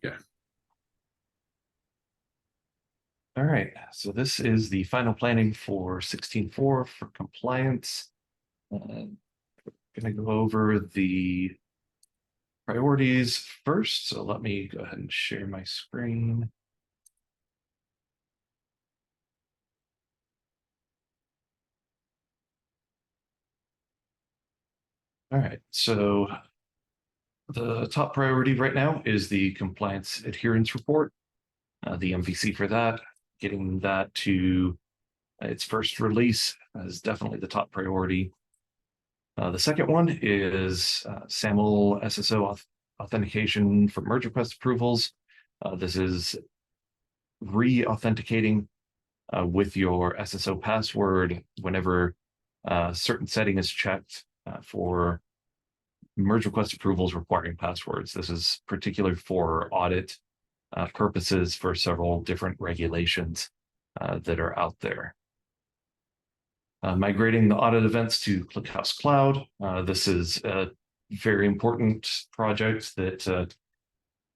we go. All right, so this is the final planning for 16.4 for compliance. I'm going to go over the priorities first. So let me go ahead and share my screen. All right, so the top priority right now is the compliance adherence report, the MVC for that. Getting that to its first release is definitely the top priority. The second one is SAML SSO authentication for merge request approvals. This is re-authenticating with your SSO password whenever a certain setting is checked for merge request approvals requiring passwords. This is particularly for audit purposes for several different regulations that are out there. Migrating the audit events to ClickHouse Cloud. This is a very important project that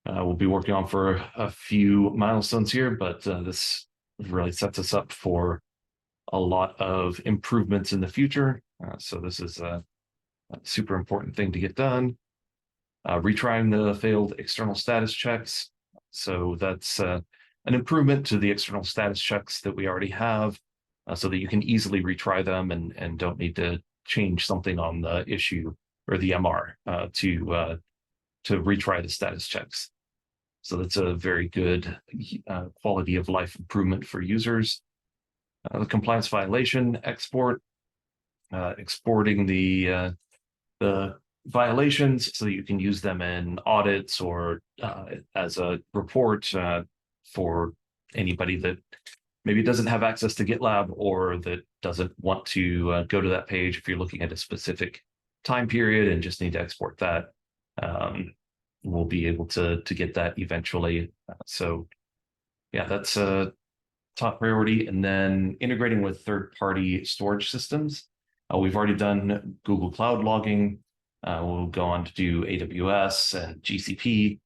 we'll be working on for a few milestones here, but this really sets us up for a lot of improvements in the future. So this is a super important thing to get done. Retrying the failed external status checks. So that's an improvement to the external status checks that we already have, so that you can easily retry them and don't need to change something on the issue or the MR to retry the status checks. So that's a very good quality of life improvement for users. The compliance violation export, exporting the violations so that you can use them in audits or as a report for anybody that maybe doesn't have access to GitLab or that doesn't want to go to that page. If you're looking at a specific time period and just need to export that, we'll be able to get that eventually. So yeah, that's a top priority. And then integrating with third-party storage systems. We've already done Google Cloud logging. We'll go on to do AWS and GCP,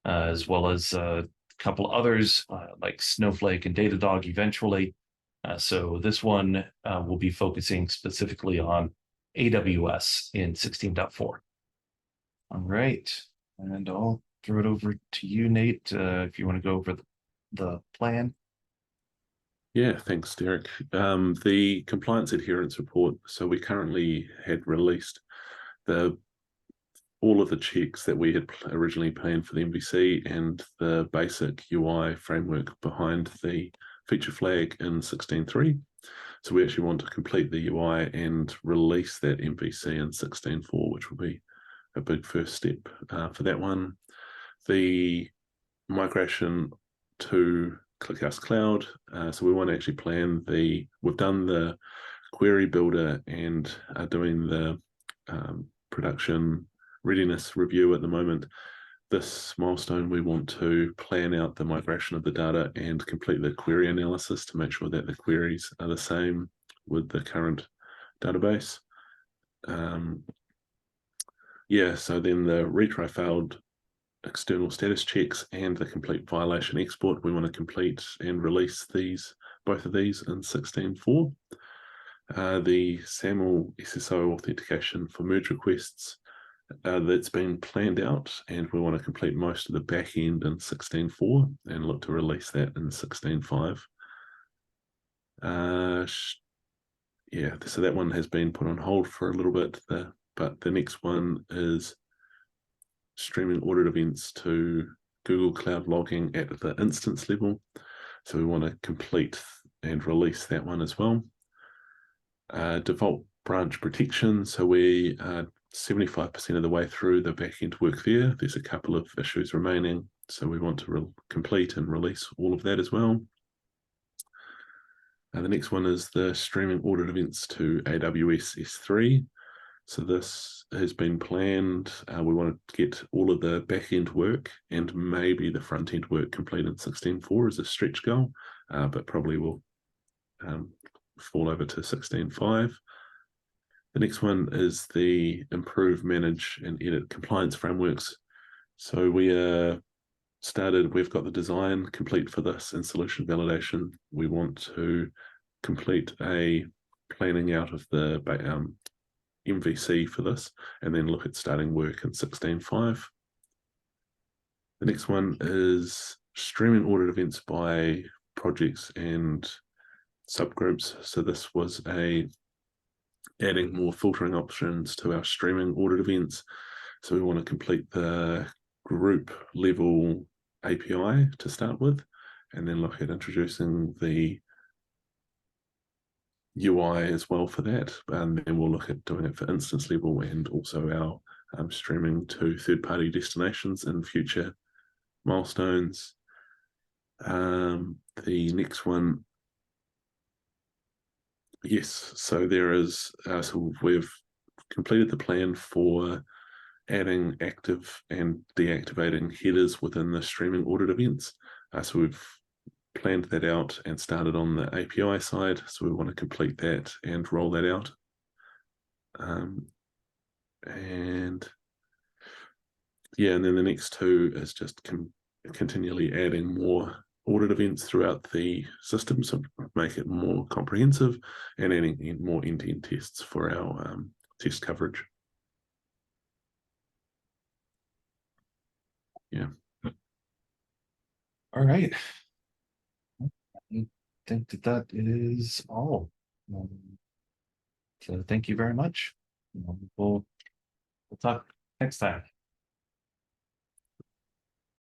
as well as a couple others like Snowflake and Datadog eventually. So this one will be focusing specifically on AWS in 16.4. All right, and I'll throw it over to you, Nate, if you want to go over the plan. Yeah, thanks, Derek. The compliance adherence report. So we currently had released all of the checks that we had originally planned for the MVC and the basic UI framework behind the feature flag in 16.3. So we actually want to complete the UI and release that MVC in 16.4, which will be a big first step for that one. The migration to ClickHouse Cloud. So we want to actually plan we've done the query builder and are doing the production readiness review at the moment. This milestone, we want to plan out the migration of the data and complete the query analysis to make sure that the queries are the same with the current database. Yeah, so then the retry failed external status checks and the complete violation export, we want to complete and release both of these in 16.4. The SAML SSO authentication for merge requests, that's been planned out, and we want to complete most of the back end in 16.4 and look to release that in 16.5. Yeah, so that one has been put on hold for a little bit, but the next one is streaming audit events to Google Cloud logging at the instance level. So we want to complete and release that one as well. Default branch protection. So we are 75% of the way through the backend work there. There's a couple of issues remaining. So we want to complete and release all of that as well. The next one is the streaming audit events to AWS S3. So this has been planned. We want to get all of the back-end work and maybe the front-end work complete in 16.4 as a stretch goal, but probably will fall over to 16.5. The next one is the improve, manage, and edit compliance frameworks. So we are started, we've got the design complete for this and solution validation. We want to complete a planning out of the MVC for this, and then look at starting work in 16.5. The next one is streaming audit events by projects and subgroups. So this was adding more filtering options to our streaming audit events. So we want to complete the group level API to start with, and then look at introducing the UI as well for that. And then we'll look at doing it for instance level and also our streaming to third-party destinations in future milestones. The next one, yes, so there is, so we've completed the plan for adding active and deactivating headers within the streaming audit events. So we've planned that out and started on the API side. So we want to complete that and roll that out. And yeah, and then the next two is just continually adding more audit events throughout the system, so make it more comprehensive, and adding more end-to-end tests for our test coverage. Yeah. All right. I think that is all. So thank you very much. We'll talk next time.